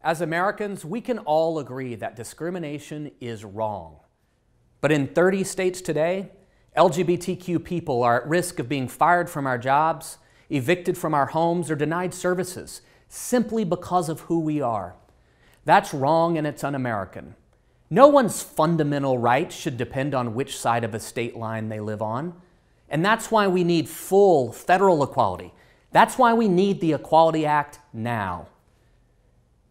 As Americans, we can all agree that discrimination is wrong. But in 30 states today, LGBTQ people are at risk of being fired from our jobs, evicted from our homes, or denied services simply because of who we are. That's wrong and it's un-American. No one's fundamental rights should depend on which side of a state line they live on. And that's why we need full federal equality. That's why we need the Equality Act now.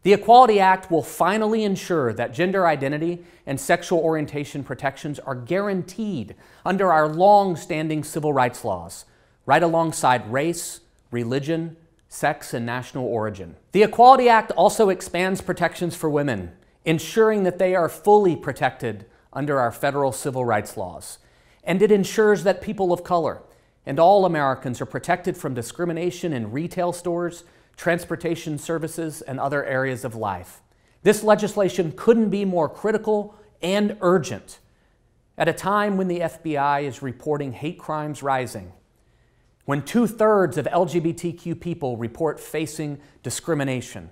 The Equality Act will finally ensure that gender identity and sexual orientation protections are guaranteed under our long-standing civil rights laws, right alongside race, religion, sex, and national origin. The Equality Act also expands protections for women, ensuring that they are fully protected under our federal civil rights laws. And it ensures that people of color and all Americans are protected from discrimination in retail stores, transportation services, and other areas of life. This legislation couldn't be more critical and urgent at a time when the FBI is reporting hate crimes rising, when 2/3 of LGBTQ people report facing discrimination,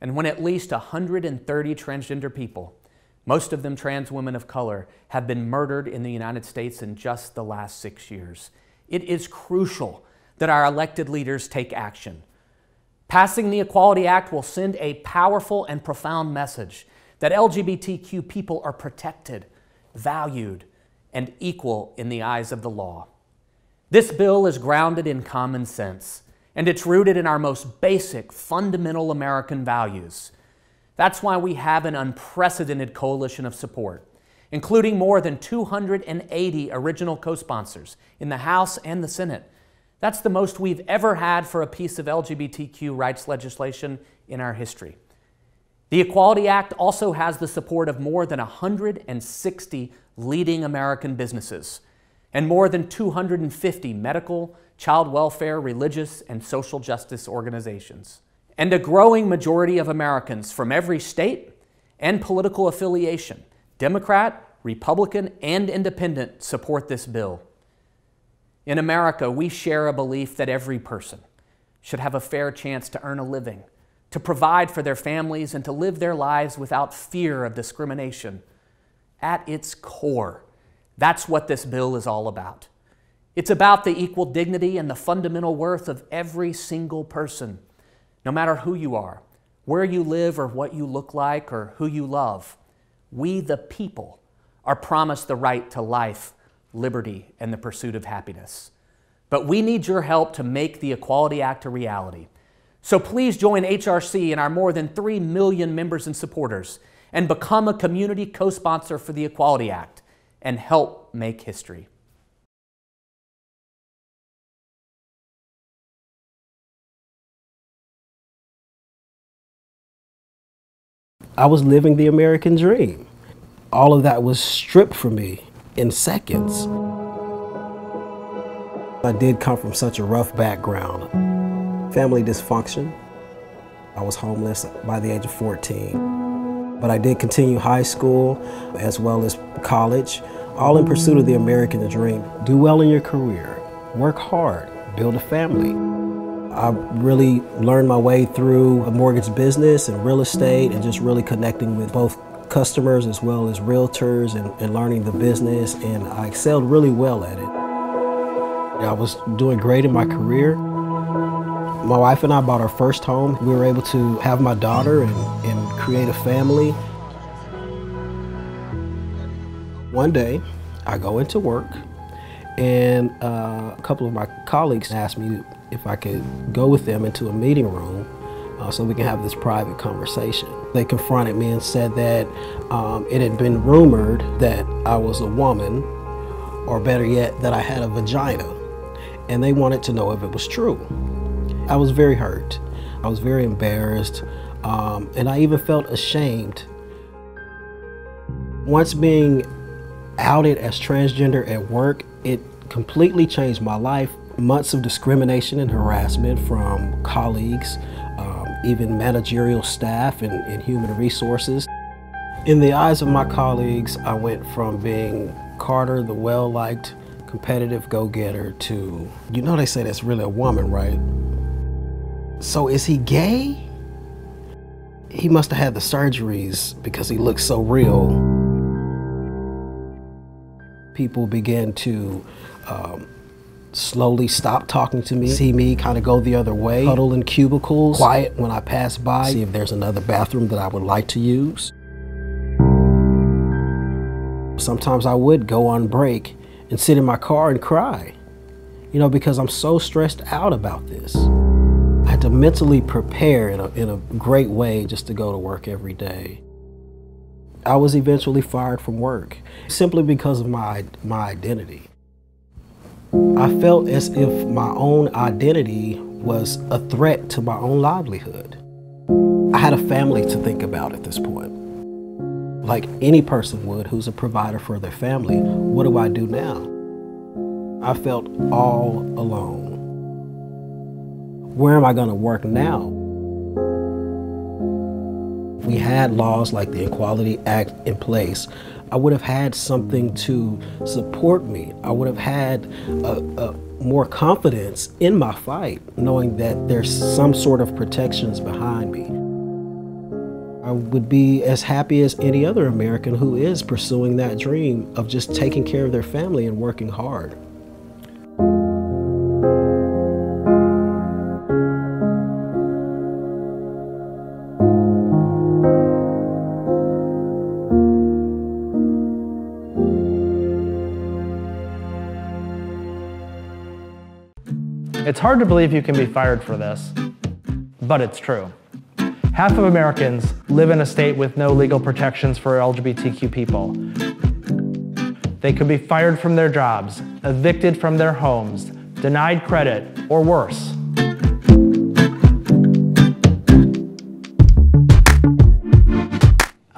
and when at least 130 transgender people, most of them trans women of color, have been murdered in the United States in just the last 6 years. It is crucial that our elected leaders take action. Passing the Equality Act will send a powerful and profound message that LGBTQ people are protected, valued, and equal in the eyes of the law. This bill is grounded in common sense, and it's rooted in our most basic, fundamental American values. That's why we have an unprecedented coalition of support, including more than 280 original co-sponsors in the House and the Senate. That's the most we've ever had for a piece of LGBTQ rights legislation in our history. The Equality Act also has the support of more than 160 leading American businesses and more than 250 medical, child welfare, religious, and social justice organizations. And a growing majority of Americans from every state and political affiliation, Democrat, Republican, and Independent, support this bill. In America, we share a belief that every person should have a fair chance to earn a living, to provide for their families, and to live their lives without fear of discrimination. At its core, that's what this bill is all about. It's about the equal dignity and the fundamental worth of every single person, no matter who you are, where you live, or what you look like, or who you love. We, the people, are promised the right to life, liberty, and the pursuit of happiness. But we need your help to make the Equality Act a reality. So please join HRC and our more than 3 million members and supporters and become a community co-sponsor for the Equality Act and help make history. I was living the American dream. All of that was stripped from me in seconds. I did come from such a rough background. Family dysfunction. I was homeless by the age of 14. But I did continue high school as well as college, all in pursuit of the American dream. Do well in your career, work hard, build a family. I really learned my way through a mortgage business and real estate and just really connecting with both customers as well as realtors and learning the business, and I excelled really well at it. I was doing great in my career. My wife and I bought our first home. We were able to have my daughter and create a family. One day, I go into work and a couple of my colleagues asked me if I could go with them into a meeting room so we can have this private conversation. They confronted me and said that it had been rumored that I was a woman, or better yet, that I had a vagina, and they wanted to know if it was true. I was very hurt. I was very embarrassed, and I even felt ashamed. Once being outed as transgender at work, it completely changed my life. Months of discrimination and harassment from colleagues, even managerial staff and human resources. In the eyes of my colleagues, I went from being Carter, the well-liked, competitive go-getter, to, you know, they say that's really a woman, right? So is he gay? he must have had the surgeries because he looked so real. People began to slowly stop talking to me, see me kind of go the other way, huddle in cubicles, quiet when I pass by, see if there's another bathroom that I would like to use. Sometimes I would go on break and sit in my car and cry, you know, because I'm so stressed out about this. I had to mentally prepare in a great way just to go to work every day. I was eventually fired from work simply because of my identity. I felt as if my own identity was a threat to my own livelihood. I had a family to think about at this point. Like any person would who's a provider for their family, what do I do now? I felt all alone. Where am I going to work now? If we had laws like the Equality Act in place, I would have had something to support me. I would have had more confidence in my fight, knowing that there's some sort of protections behind me. I would be as happy as any other American who is pursuing that dream of just taking care of their family and working hard. It's hard to believe you can be fired for this, but it's true. Half of Americans live in a state with no legal protections for LGBTQ people. They could be fired from their jobs, evicted from their homes, denied credit, or worse.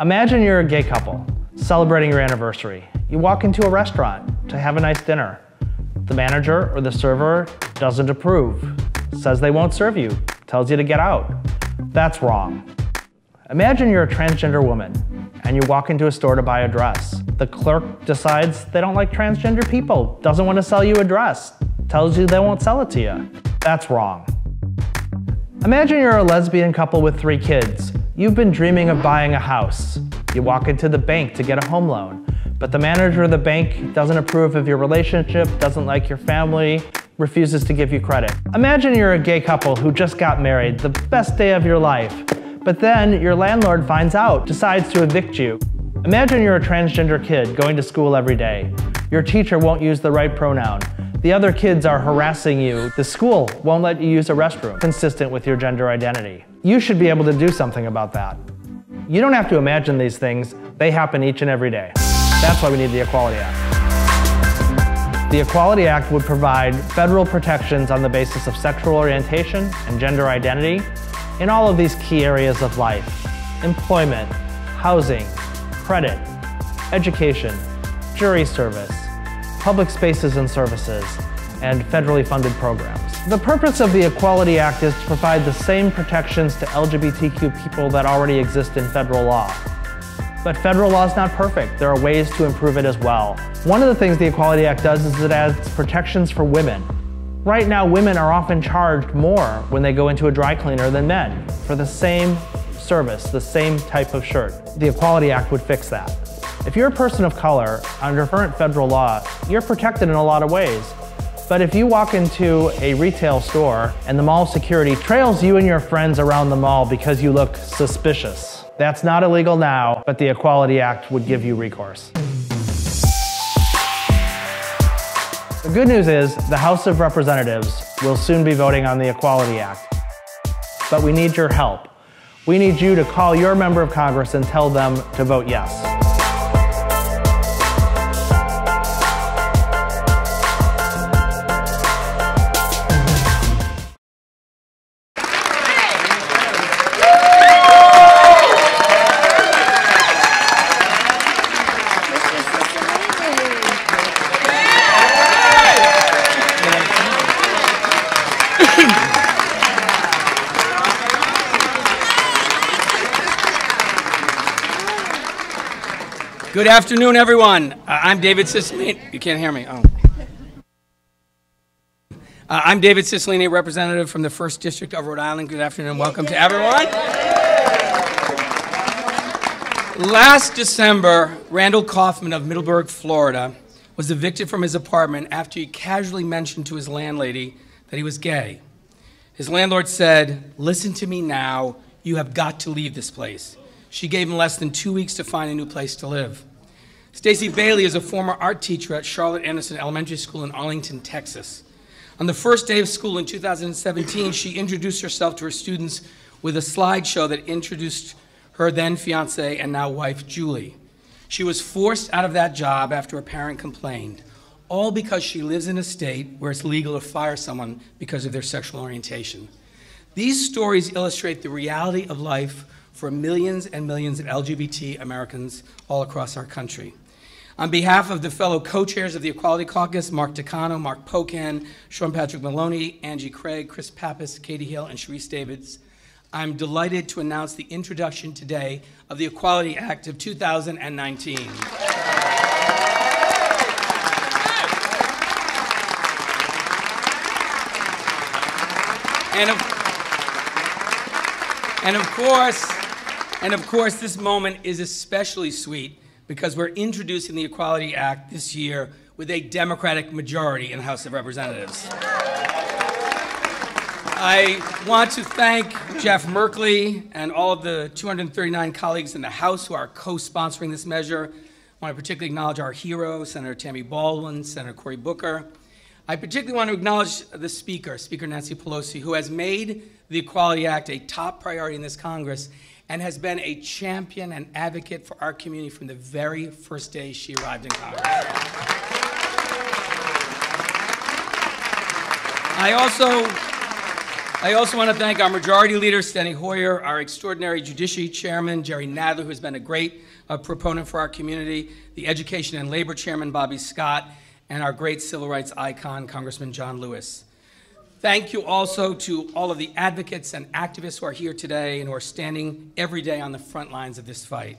Imagine you're a gay couple celebrating your anniversary. You walk into a restaurant to have a nice dinner. The manager or the server doesn't approve, says they won't serve you, tells you to get out. That's wrong. Imagine you're a transgender woman and you walk into a store to buy a dress. The clerk decides they don't like transgender people, doesn't want to sell you a dress, tells you they won't sell it to you. That's wrong. Imagine you're a lesbian couple with 3 kids. You've been dreaming of buying a house. You walk into the bank to get a home loan, but the manager of the bank doesn't approve of your relationship, doesn't like your family, refuses to give you credit. Imagine you're a gay couple who just got married, the best day of your life, but then your landlord finds out, decides to evict you. Imagine you're a transgender kid going to school every day. Your teacher won't use the right pronoun. The other kids are harassing you. The school won't let you use a restroom consistent with your gender identity. You should be able to do something about that. You don't have to imagine these things. They happen each and every day. That's why we need the Equality Act. The Equality Act would provide federal protections on the basis of sexual orientation and gender identity in all of these key areas of life: employment, housing, credit, education, jury service, public spaces and services, and federally funded programs. The purpose of the Equality Act is to provide the same protections to LGBTQ people that already exist in federal law. But federal law is not perfect. There are ways to improve it as well. One of the things the Equality Act does is it adds protections for women. Right now, women are often charged more when they go into a dry cleaner than men for the same service, the same type of shirt. The Equality Act would fix that. If you're a person of color, under current federal law, you're protected in a lot of ways. But if you walk into a retail store and the mall security trails you and your friends around the mall because you look suspicious, that's not illegal now, but the Equality Act would give you recourse. The good news is the House of Representatives will soon be voting on the Equality Act. But we need your help. We need you to call your member of Congress and tell them to vote yes. Good afternoon, everyone. I'm David Cicilline. You can't hear me. Oh. I'm David Cicilline, representative from the 1st District of Rhode Island. Good afternoon. Welcome to everyone. Last December, Randall Kaufman of Middleburg, Florida, was evicted from his apartment after he casually mentioned to his landlady that he was gay. His landlord said, "Listen to me now, you have got to leave this place." She gave him less than 2 weeks to find a new place to live. Stacey Bailey is a former art teacher at Charlotte Anderson Elementary School in Arlington, Texas. On the first day of school in 2017, she introduced herself to her students with a slideshow that introduced her then fiance and now wife, Julie. She was forced out of that job after a parent complained, all because she lives in a state where it's legal to fire someone because of their sexual orientation. These stories illustrate the reality of life for millions and millions of LGBT Americans all across our country. On behalf of the fellow co-chairs of the Equality Caucus, Mark Takano, Mark Pocan, Sean Patrick Maloney, Angie Craig, Chris Pappas, Katie Hill, and Sharice Davids, I'm delighted to announce the introduction today of the Equality Act of 2019. And of course, this moment is especially sweet because we're introducing the Equality Act this year with a Democratic majority in the House of Representatives. I want to thank Jeff Merkley and all of the 239 colleagues in the House who are co-sponsoring this measure. I want to particularly acknowledge our hero, Senator Tammy Baldwin, Senator Cory Booker. I particularly want to acknowledge the Speaker, Speaker Nancy Pelosi, who has made the Equality Act a top priority in this Congress and has been a champion and advocate for our community from the very first day she arrived in Congress. I also want to thank our Majority Leader, Steny Hoyer, our extraordinary Judiciary Chairman, Jerry Nadler, who has been a great proponent for our community, the Education and Labor Chairman, Bobby Scott, and our great civil rights icon, Congressman John Lewis. Thank you also to all of the advocates and activists who are here today and who are standing every day on the front lines of this fight.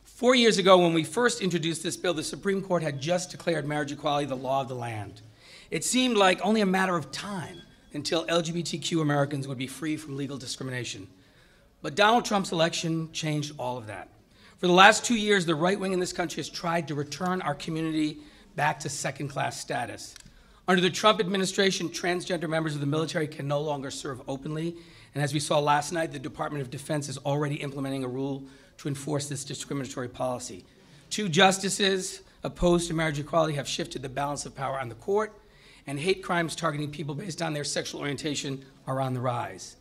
4 years ago, when we first introduced this bill, the Supreme Court had just declared marriage equality the law of the land. It seemed like only a matter of time until LGBTQ Americans would be free from legal discrimination. But Donald Trump's election changed all of that. For the last 2 years, the right wing in this country has tried to return our community back to second-class status. Under the Trump administration, transgender members of the military can no longer serve openly, and as we saw last night, the Department of Defense is already implementing a rule to enforce this discriminatory policy. 2 justices opposed to marriage equality have shifted the balance of power on the court, and hate crimes targeting people based on their sexual orientation are on the rise.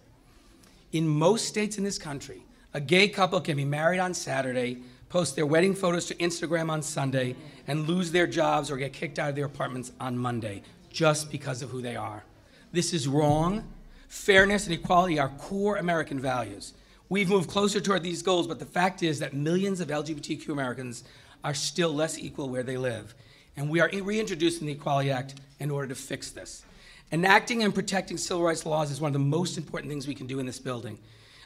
In most states in this country, a gay couple can be married on Saturday, post their wedding photos to Instagram on Sunday, and lose their jobs or get kicked out of their apartments on Monday, just because of who they are. This is wrong. Fairness and equality are core American values. We've moved closer toward these goals, but the fact is that millions of LGBTQ Americans are still less equal where they live. And we are reintroducing the Equality Act in order to fix this. Enacting and protecting civil rights laws is one of the most important things we can do in this building.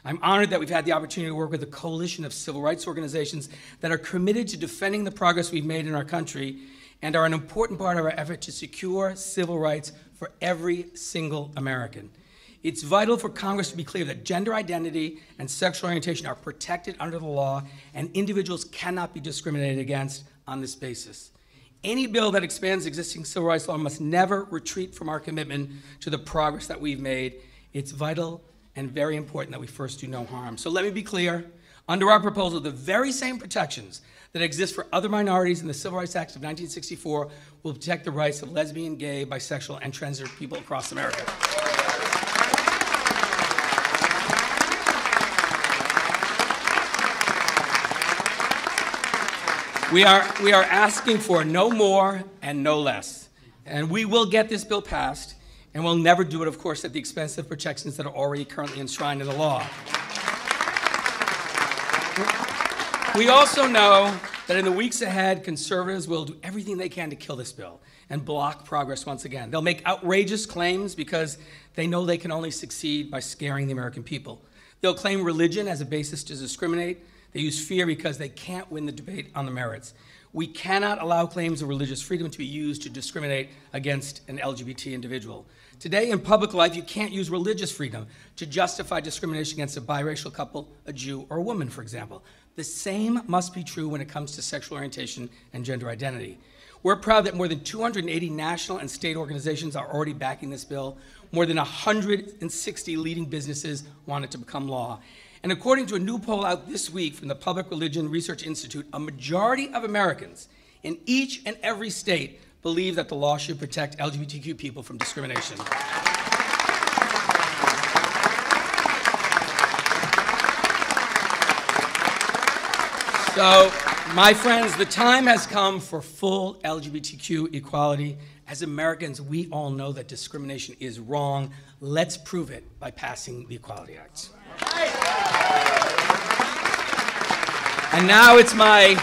I'm honored that we've had the opportunity to work with a coalition of civil rights organizations that are committed to defending the progress we've made in our country and are an important part of our effort to secure civil rights for every single American. It's vital for Congress to be clear that gender identity and sexual orientation are protected under the law, and individuals cannot be discriminated against on this basis. Any bill that expands existing civil rights law must never retreat from our commitment to the progress that we've made. It's vital and very important that we first do no harm. So let me be clear. Under our proposal, the very same protections that exist for other minorities in the Civil Rights Act of 1964 will protect the rights of lesbian, gay, bisexual, and transgender people across America. We are asking for no more and no less. And we will get this bill passed, and we'll never do it, of course, at the expense of protections that are already currently enshrined in the law. We also know that in the weeks ahead, conservatives will do everything they can to kill this bill and block progress once again. They'll make outrageous claims because they know they can only succeed by scaring the American people. They'll claim religion as a basis to discriminate. They use fear because they can't win the debate on the merits. We cannot allow claims of religious freedom to be used to discriminate against an LGBT individual. Today in public life, you can't use religious freedom to justify discrimination against a biracial couple, a Jew, or a woman, for example. The same must be true when it comes to sexual orientation and gender identity. We're proud that more than 280 national and state organizations are already backing this bill. More than 160 leading businesses want it to become law. And according to a new poll out this week from the Public Religion Research Institute, a majority of Americans in each and every state believe that the law should protect LGBTQ people from discrimination. So, my friends, the time has come for full LGBTQ equality. As Americans, we all know that discrimination is wrong. Let's prove it by passing the Equality Act. And now it's my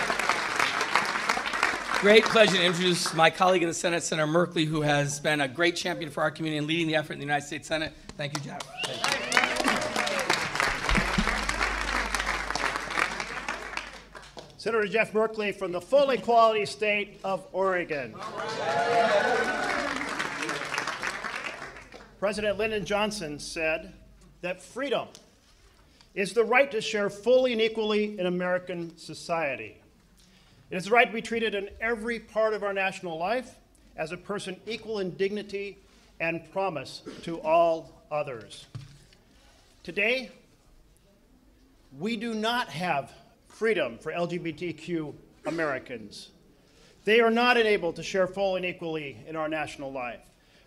great pleasure to introduce my colleague in the Senate, Senator Merkley, who has been a great champion for our community and leading the effort in the United States Senate. Thank you, Jeff. Thank you. Senator Jeff Merkley from the full equality state of Oregon. President Lyndon Johnson said that freedom is the right to share fully and equally in American society. It is the right to be treated in every part of our national life as a person equal in dignity and promise to all others. Today, we do not have freedom for LGBTQ Americans. They are not enabled to share fully and equally in our national life.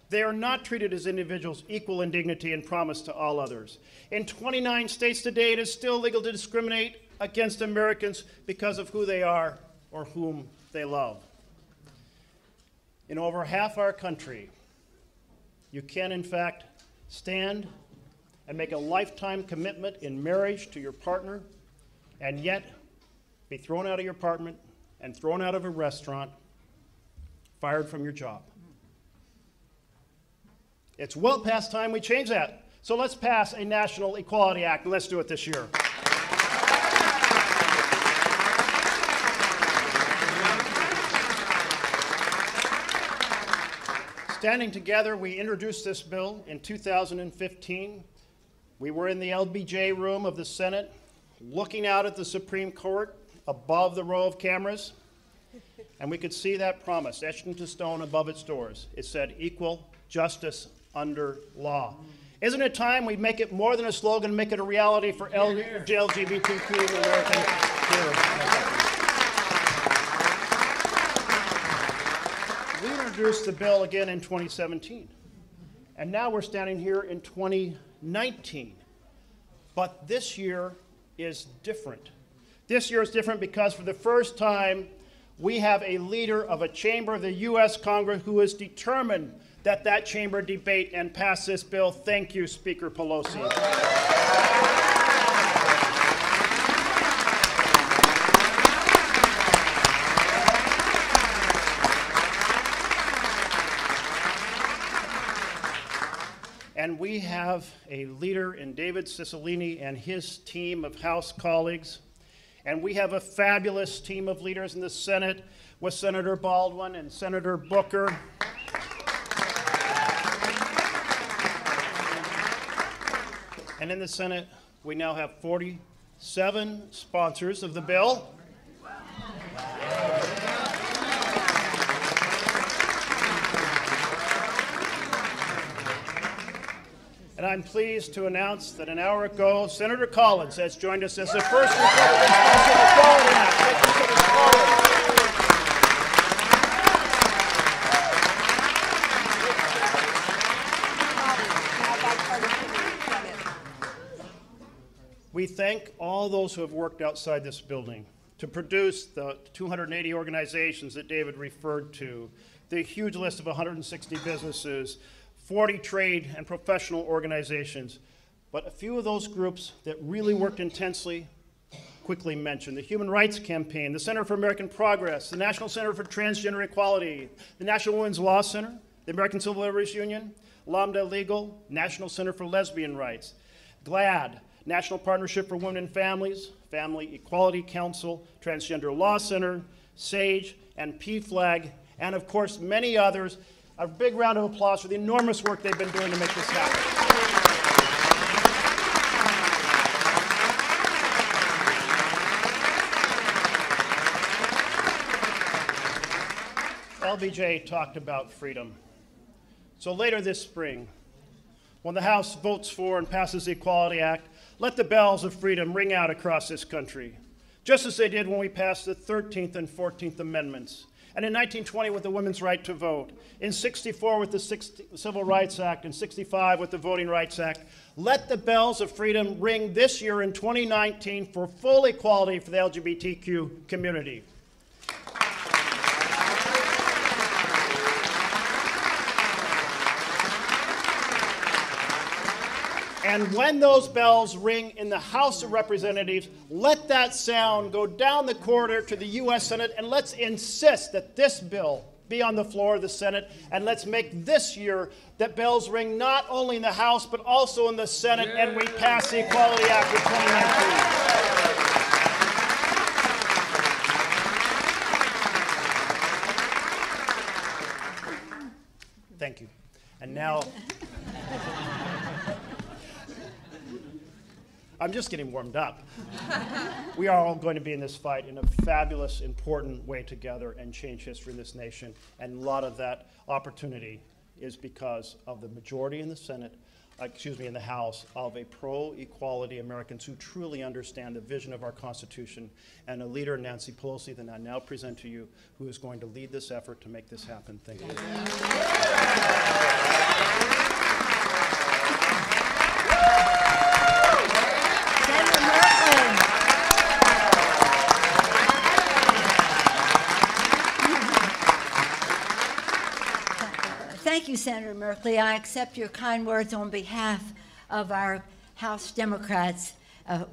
They are not treated as individuals equal in dignity and promise to all others. In 29 states today, it is still legal to discriminate against Americans because of who they are or whom they love. In over half our country, you can, in fact, stand and make a lifetime commitment in marriage to your partner, and yet be thrown out of your apartment and thrown out of a restaurant, fired from your job. It's well past time we change that. So let's pass a National Equality Act, and let's do it this year. Standing together, we introduced this bill in 2015. We were in the LBJ room of the Senate, looking out at the Supreme Court above the row of cameras, and we could see that promise etched into stone above its doors. It said, equal justice under law. Isn't it time we make it more than a slogan, make it a reality for LGBTQ Americans here? We introduced the bill again in 2017, and now we're standing here in 2019. But this year is different. This year is different because for the first time, we have a leader of a chamber of the U.S. Congress who is determined that that chamber debate and pass this bill. Thank you, Speaker Pelosi. And we have a leader in David Cicilline and his team of House colleagues. And we have a fabulous team of leaders in the Senate with Senator Baldwin and Senator Booker. And in the Senate, we now have 47 sponsors of the bill. And I'm pleased to announce that an hour ago, Senator Collins has joined us as the first Republican sponsor of the Equality Act. Thank you, Senator Collins. We thank all those who have worked outside this building to produce the 280 organizations that David referred to, the huge list of 160 businesses, 40 trade and professional organizations, but a few of those groups that really worked intensely, quickly mentioned: the Human Rights Campaign, the Center for American Progress, the National Center for Transgender Equality, the National Women's Law Center, the American Civil Liberties Union, Lambda Legal, National Center for Lesbian Rights, GLAAD, National Partnership for Women and Families, Family Equality Council, Transgender Law Center, SAGE, and PFLAG, and of course many others. A big round of applause for the enormous work they've been doing to make this happen. LBJ talked about freedom. So later this spring, when the House votes for and passes the Equality Act, let the bells of freedom ring out across this country, just as they did when we passed the 13th and 14th Amendments, and in 1920 with the women's right to vote, in 64 with the Civil Rights Act, and 65 with the Voting Rights Act. Let the bells of freedom ring this year in 2019 for full equality for the LGBTQ community. And when those bells ring in the House of Representatives, let that sound go down the corridor to the U.S. Senate, and let's insist that this bill be on the floor of the Senate, and let's make this year that bells ring not only in the House, but also in the Senate, and we pass the Equality Act in 2019. Thank you. And now, I'm just getting warmed up. We are all going to be in this fight in a fabulous, important way together and change history in this nation. And a lot of that opportunity is because of the majority in the Senate, in the House, of a pro-equality Americans who truly understand the vision of our Constitution, and a leader, Nancy Pelosi, that I now present to you, who is going to lead this effort to make this happen. Thank you. Thank you, Senator Merkley. I accept your kind words on behalf of our House Democrats.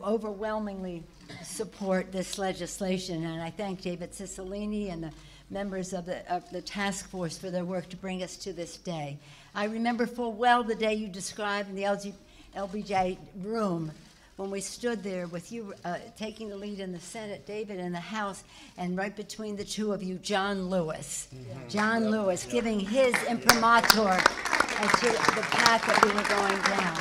Overwhelmingly support this legislation, and I thank David Cicilline and the members of the task force for their work to bring us to this day. I remember full well the day you described in the LBJ room when we stood there with you taking the lead in the Senate, David in the House, and right between the two of you, John Lewis. Mm-hmm. John Lewis giving his imprimatur to the path that we were going down.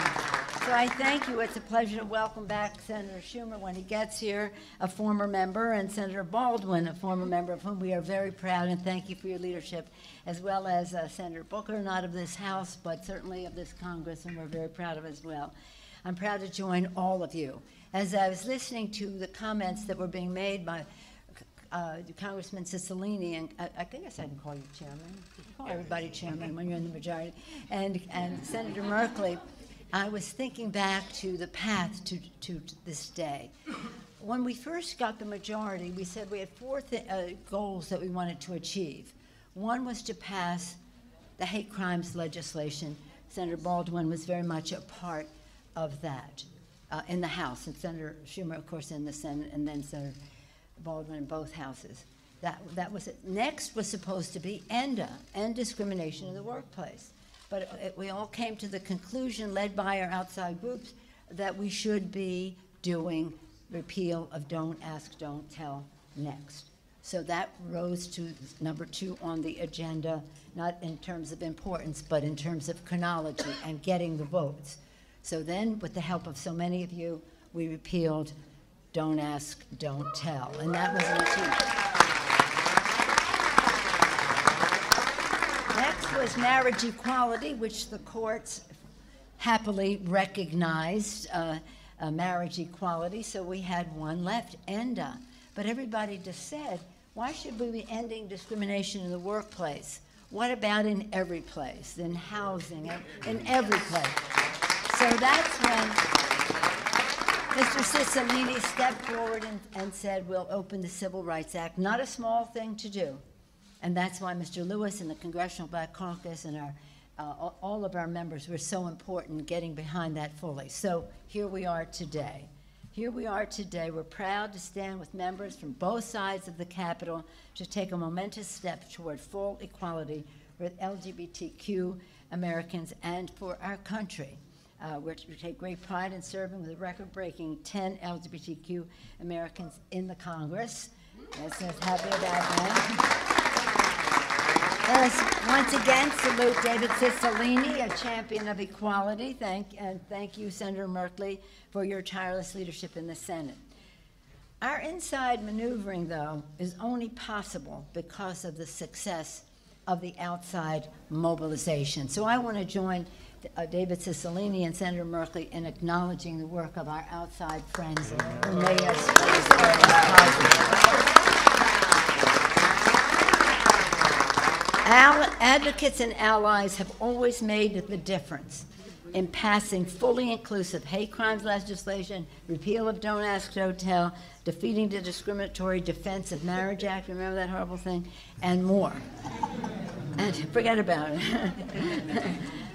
So I thank you. It's a pleasure to welcome back Senator Schumer when he gets here, a former member, and Senator Baldwin, a former member of whom we are very proud, and thank you for your leadership, as well as Senator Booker, not of this House, but certainly of this Congress, and we're very proud of as well. I'm proud to join all of you. As I was listening to the comments that were being made by Congressman Cicilline, and I guess I can call you chairman. You can call everybody chairman when you're in the majority, and Senator Merkley, I was thinking back to the path to this day. When we first got the majority, we said we had four goals that we wanted to achieve. One was to pass the hate crimes legislation. Senator Baldwin was very much a part of that in the House, and Senator Schumer, of course, in the Senate, and then Senator Baldwin in both houses. That was it. Next was supposed to be end discrimination in the workplace. But we all came to the conclusion, led by our outside groups, that we should be doing repeal of Don't Ask, Don't Tell next. So that rose to number 2 on the agenda, not in terms of importance, but in terms of chronology and getting the votes. So then, with the help of so many of you, we repealed Don't Ask, Don't Tell, and that was an achievement. Next was marriage equality, which the courts happily recognized marriage equality, so we had one left, ENDA. But everybody just said, why should we be ending discrimination in the workplace? What about in every place, in housing, in every place? So that's when Mr. Cicilline stepped forward and said, we'll open the Civil Rights Act. Not a small thing to do. And that's why Mr. Lewis and the Congressional Black Caucus and all of our members were so important in getting behind that fully. So here we are today. Here we are today. We're proud to stand with members from both sides of the Capitol to take a momentous step toward full equality for LGBTQ Americans and for our country. We take great pride in serving with a record-breaking 10 LGBTQ Americans in the Congress. Let's happy about that. Let's once again salute David Cicilline, a champion of equality. Thank you, Senator Merkley, for your tireless leadership in the Senate. Our inside maneuvering, though, is only possible because of the success of the outside mobilization. So I want to join David Cicilline and Senator Merkley in acknowledging the work of our outside friends who made us possible. Advocates and allies have always made the difference in passing fully inclusive hate crimes legislation, repeal of Don't Ask, Don't Tell, defeating the Discriminatory Defense of Marriage Act, remember that horrible thing, and more. And forget about it.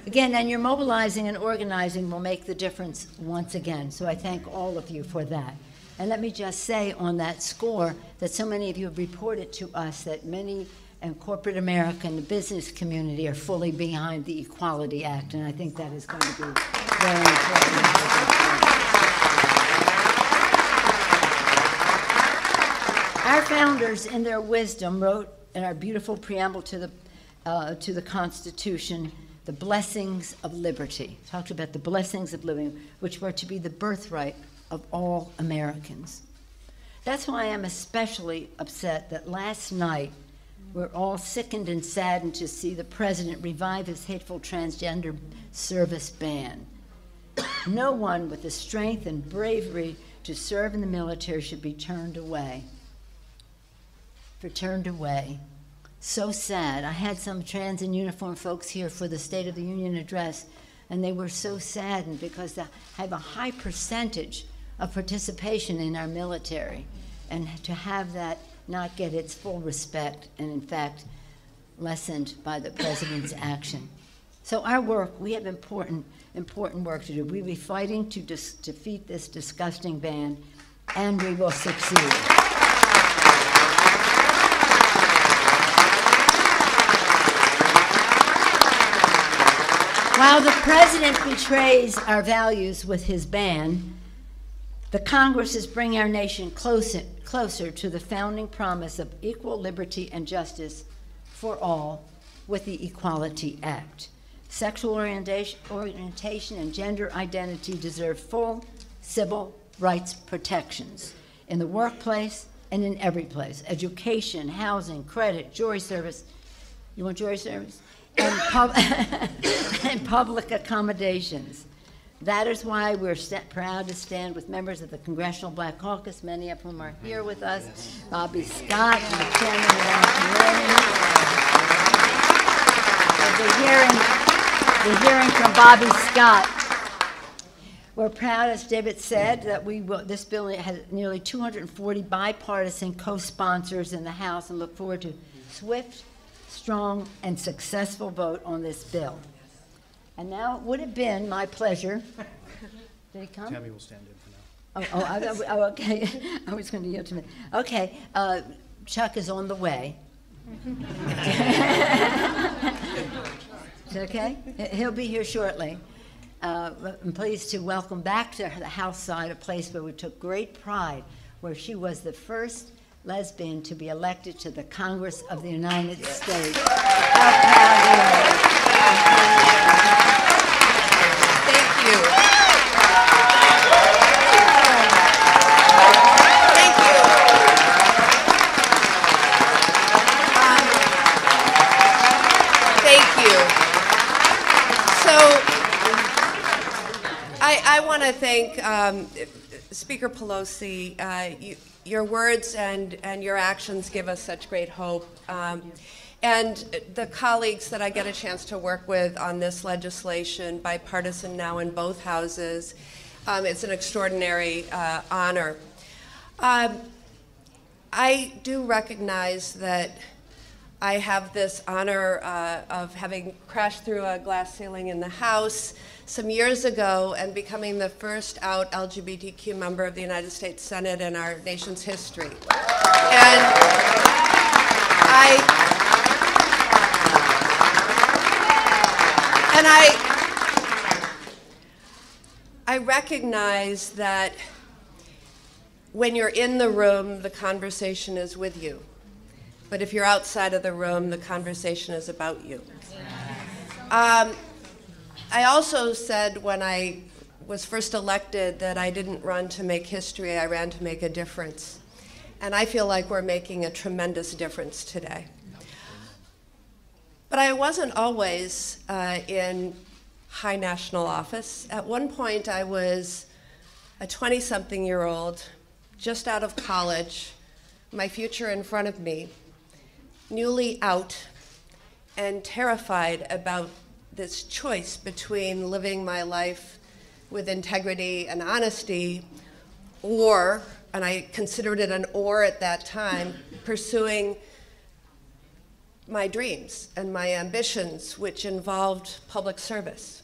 Again, and your mobilizing and organizing will make the difference once again. So I thank all of you for that. And let me just say on that score that so many of you have reported to us that many in corporate America and the business community are fully behind the Equality Act, and I think that is going to be very important. Our founders, in their wisdom, wrote in our beautiful preamble to the Constitution, the blessings of liberty. Talked about the blessings of living, which were to be the birthright of all Americans. That's why I'm especially upset that last night we're all sickened and saddened to see the president revive his hateful transgender service ban. No one with the strength and bravery to serve in the military should be turned away. So sad. I had some trans and uniform folks here for the State of the Union address, and they were so saddened because they have a high percentage of participation in our military, and to have that not get its full respect and, in fact, lessened by the president's action. So our work, we have important work to do. We'll be fighting to defeat this disgusting ban, and we will succeed. While the president betrays our values with his ban, the Congress is bringing our nation closer to the founding promise of equal liberty and justice for all with the Equality Act. Sexual orientation and gender identity deserve full civil rights protections in the workplace and in every place. Education, housing, credit, jury service. You want jury service? And public accommodations. That is why we're proud to stand with members of the Congressional Black Caucus, many of whom are here with us. Bobby Scott, the chairman of the hearing from Bobby Scott. We're proud, as David said, that this bill has nearly 240 bipartisan co-sponsors in the House, and look forward to swift, strong, and successful vote on this bill. And now it would have been my pleasure. Did he come? Tammy will stand in for now. Okay. I was going to yield to me. Okay. Chuck is on the way. Is it okay? He'll be here shortly. I'm pleased to welcome back to the House side a place where we took great pride, where she was the first lesbian to be elected to the Congress of the United States. How proud we are. Thank you. Thank you. Thank you. So I want to thank Speaker Pelosi. Your words and your actions give us such great hope. And the colleagues that I get a chance to work with on this legislation, bipartisan now in both houses, it's an extraordinary honor. I do recognize that I have this honor of having crashed through a glass ceiling in the House some years ago and becoming the first out LGBTQ member of the United States Senate in our nation's history. And I recognize that when you're in the room, the conversation is with you. But if you're outside of the room, the conversation is about you. I also said when I was first elected that I didn't run to make history, I ran to make a difference. And I feel like we're making a tremendous difference today. But I wasn't always in high national office. At one point, I was a 20-something-year-old, just out of college, my future in front of me, newly out, and terrified about this choice between living my life with integrity and honesty, or, and I considered it an or at that time, pursuing my dreams and my ambitions, which involved public service,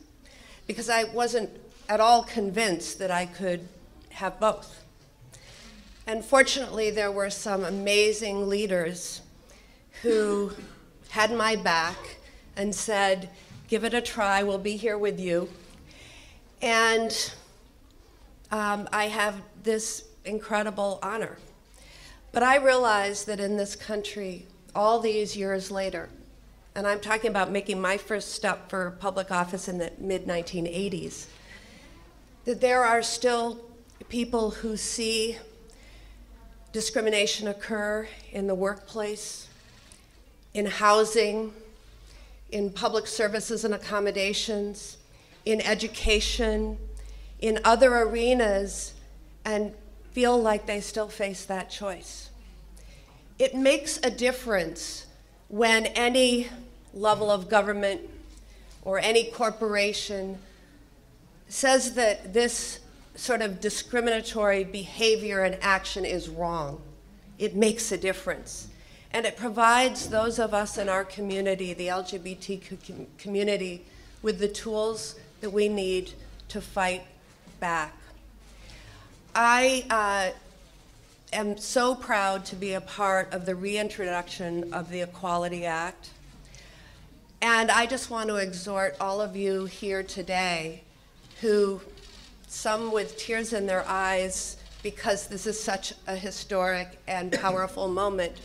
because I wasn't at all convinced that I could have both. And fortunately, there were some amazing leaders who had my back and said, give it a try, we'll be here with you. And I have this incredible honor. But I realized that in this country, all these years later, and I'm talking about making my first step for public office in the mid-1980s, that there are still people who see discrimination occur in the workplace, in housing, in public services and accommodations, in education, in other arenas, and feel like they still face that choice. It makes a difference when any level of government or any corporation says that this sort of discriminatory behavior and action is wrong. It makes a difference. And it provides those of us in our community, the LGBTQ community, with the tools that we need to fight back. I am so proud to be a part of the reintroduction of the Equality Act. And I just want to exhort all of you here today who, some with tears in their eyes because this is such a historic and powerful moment,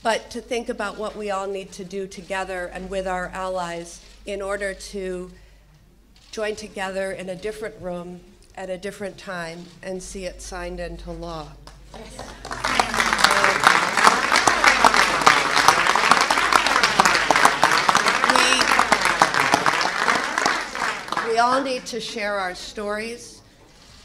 but to think about what we all need to do together and with our allies in order to join together in a different room at a different time and see it signed into law. We all need to share our stories,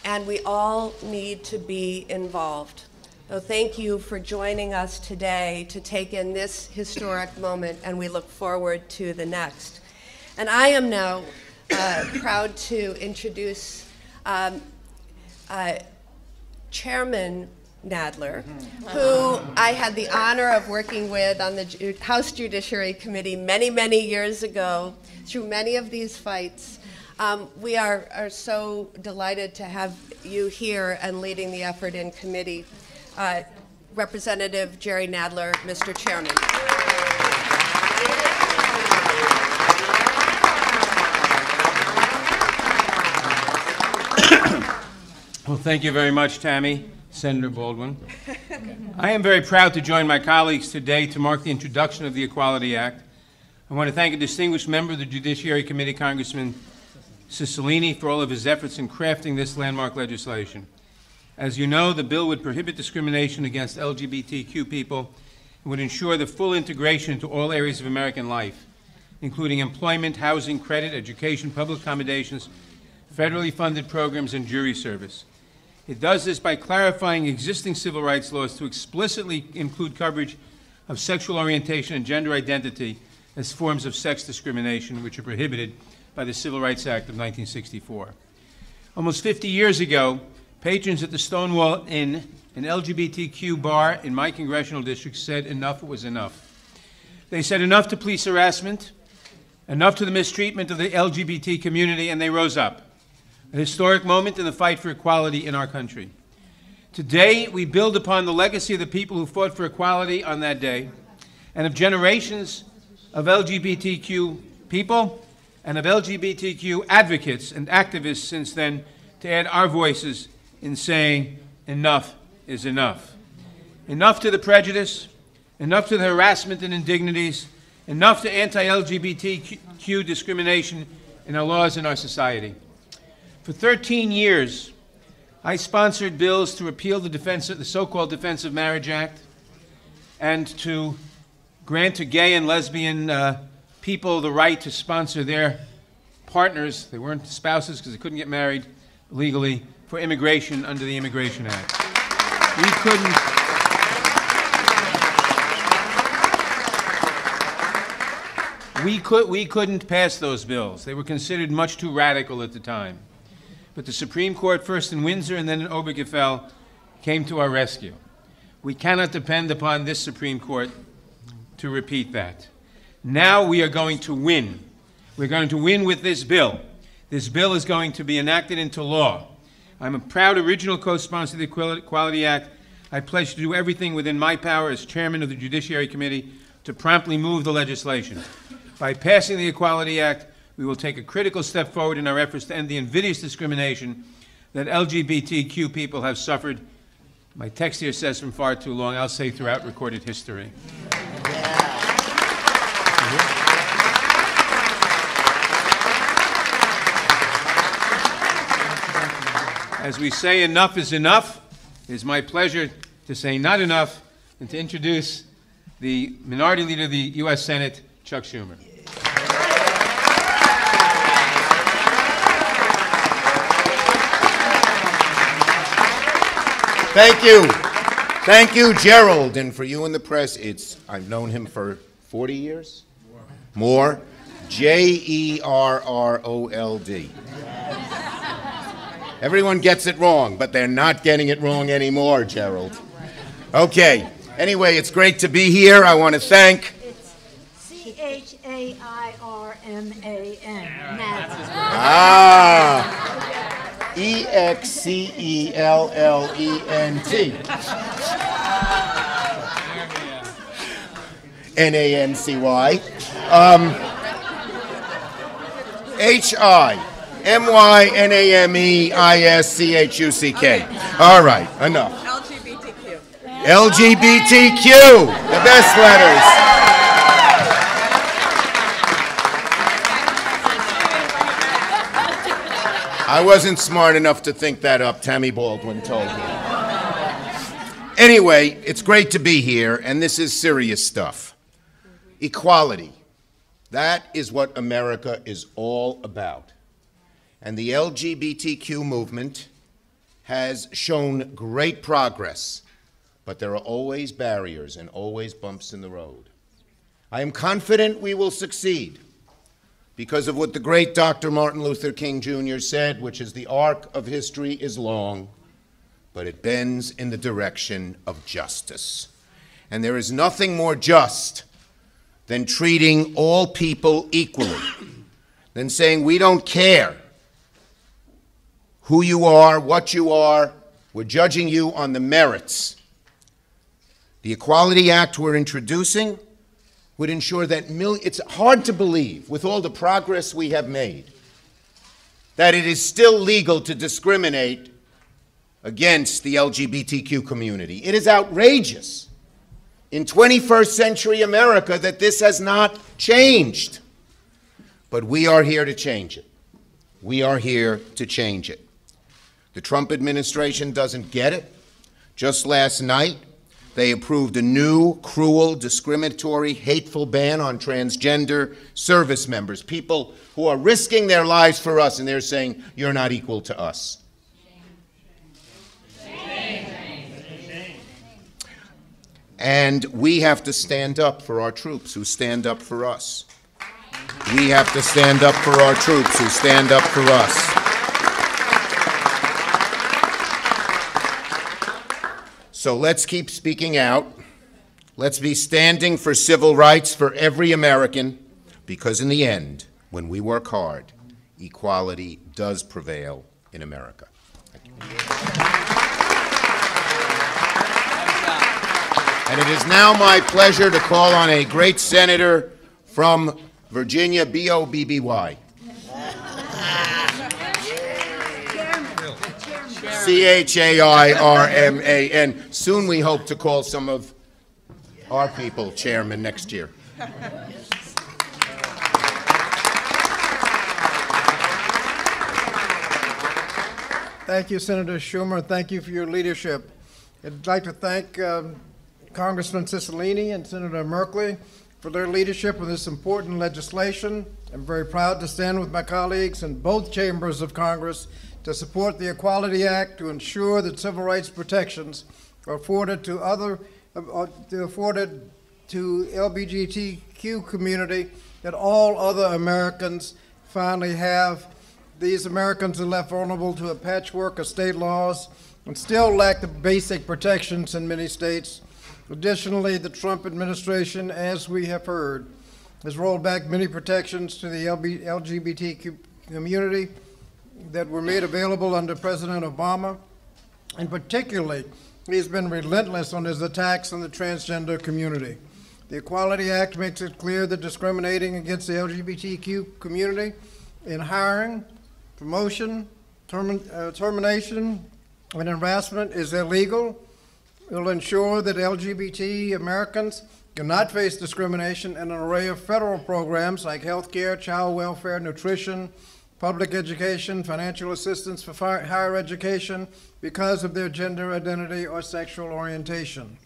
and we all need to be involved. So thank you for joining us today to take in this historic moment, and we look forward to the next. And I am now proud to introduce Chairman Nadler, who I had the honor of working with on the House Judiciary Committee many, many years ago through many of these fights. We are so delighted to have you here and leading the effort in committee. Representative Jerry Nadler, Mr. Chairman. Well, thank you very much, Tammy, Senator Baldwin. I am very proud to join my colleagues today to mark the introduction of the Equality Act. I want to thank a distinguished member of the Judiciary Committee, Congressman Cicilline, for all of his efforts in crafting this landmark legislation. As you know, the bill would prohibit discrimination against LGBTQ people and would ensure the full integration into all areas of American life, including employment, housing, credit, education, public accommodations, federally funded programs, and jury service. It does this by clarifying existing civil rights laws to explicitly include coverage of sexual orientation and gender identity as forms of sex discrimination, which are prohibited by the Civil Rights Act of 1964. Almost 50 years ago, patrons at the Stonewall Inn, an LGBTQ bar in my congressional district, said enough was enough. They said enough to police harassment, enough to the mistreatment of the LGBT community, and they rose up. A historic moment in the fight for equality in our country. Today, we build upon the legacy of the people who fought for equality on that day, and of generations of LGBTQ people and of LGBTQ advocates and activists since then, to add our voices in saying enough is enough. Enough to the prejudice, enough to the harassment and indignities, enough to anti-LGBTQ discrimination in our laws and our society. For 13 years, I sponsored bills to repeal the so-called Defense of Marriage Act and to grant to gay and lesbian people the right to sponsor their partners, they weren't spouses because they couldn't get married legally, for immigration under the Immigration Act. We couldn't pass those bills. They were considered much too radical at the time. But the Supreme Court, first in Windsor and then in Obergefell, came to our rescue. We cannot depend upon this Supreme Court to repeat that. Now we are going to win. We're going to win with this bill. This bill is going to be enacted into law. I'm a proud original co-sponsor of the Equality Act. I pledge to do everything within my power as chairman of the Judiciary Committee to promptly move the legislation. By passing the Equality Act, we will take a critical step forward in our efforts to end the invidious discrimination that LGBTQ people have suffered. My text here says from far too long. I'll say throughout recorded history. As we say, enough is enough. It is my pleasure to say not enough and to introduce the Minority Leader of the U.S. Senate, Chuck Schumer. Thank you. Thank you, Gerald. And for you in the press, I've known him for 40 years? More. J-E-R-R-O-L-D. Everyone gets it wrong, but they're not getting it wrong anymore, Gerald. Okay. Anyway, it's great to be here. I want to thank... It's C-H-A-I-R-M-A-N. Ah. E-X-C-E-L-L-E-N-T. N-A-N-C-Y. H-I-M-Y-N-A-M-E-I-S-C-H-U-C-K. All right, enough. LGBTQ. LGBTQ, the best letters. I wasn't smart enough to think that up, Tammy Baldwin told me. Anyway, it's great to be here, and this is serious stuff. Equality. That is what America is all about. And the LGBTQ movement has shown great progress, but there are always barriers and always bumps in the road. I am confident we will succeed because of what the great Dr. Martin Luther King Jr. said, which is the arc of history is long, but it bends in the direction of justice. And there is nothing more just than treating all people equally, than saying we don't care who you are, what you are, we're judging you on the merits. The Equality Act we're introducing would ensure that it's hard to believe, with all the progress we have made, that it is still legal to discriminate against the LGBTQ community. It is outrageous in 21st century America that this has not changed. But we are here to change it. We are here to change it. The Trump administration doesn't get it. Just last night, they approved a new, cruel, discriminatory, hateful ban on transgender service members, people who are risking their lives for us, and they're saying, you're not equal to us. And we have to stand up for our troops who stand up for us. We have to stand up for our troops who stand up for us. So let's keep speaking out. Let's be standing for civil rights for every American, because in the end, when we work hard, equality does prevail in America. Thank you. And it is now my pleasure to call on a great senator from Virginia, B-O-B-B-Y. C-H-A-I-R-M-A-N. Soon we hope to call some of our people chairman next year. Thank you, Senator Schumer. Thank you for your leadership. I'd like to thank Congressman Cicilline and Senator Merkley for their leadership of this important legislation. I'm very proud to stand with my colleagues in both chambers of Congress to support the Equality Act to ensure that civil rights protections are afforded to LGBTQ community that all other Americans finally have. These Americans are left vulnerable to a patchwork of state laws and still lack the basic protections in many states. Additionally, the Trump administration, as we have heard, has rolled back many protections to the LGBTQ community that were made available under President Obama, and particularly, he's been relentless on his attacks on the transgender community. The Equality Act makes it clear that discriminating against the LGBTQ community in hiring, promotion, termination, and harassment is illegal. It will ensure that LGBT Americans cannot face discrimination in an array of federal programs like health care, child welfare, nutrition, public education, financial assistance for higher education because of their gender identity or sexual orientation.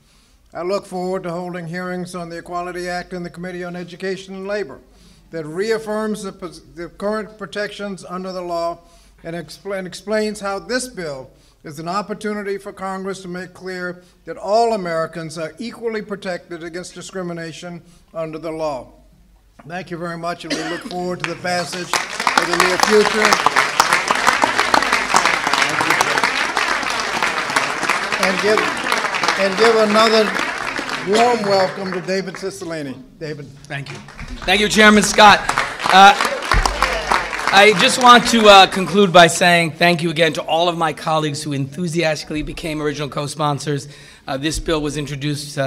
I look forward to holding hearings on the Equality Act in the Committee on Education and Labor that reaffirms the current protections under the law and explains how this bill is an opportunity for Congress to make clear that all Americans are equally protected against discrimination under the law. Thank you very much, and we look forward to the passage in the near future. And give another warm welcome to David Cicilline. David. Thank you. Thank you, Chairman Scott. I just want to conclude by saying thank you again to all of my colleagues who enthusiastically became original co-sponsors. This bill was introduced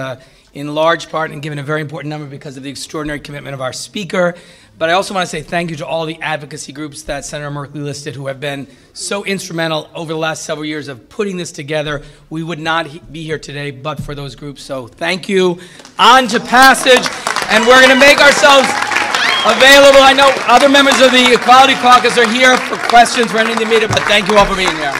in large part and given a very important number because of the extraordinary commitment of our Speaker. But I also want to say thank you to all the advocacy groups that Senator Merkley listed who have been so instrumental over the last several years of putting this together. We would not be here today but for those groups. So thank you. On to passage, and we're going to make ourselves available. I know other members of the Equality Caucus are here for questions for any of the meeting, but thank you all for being here.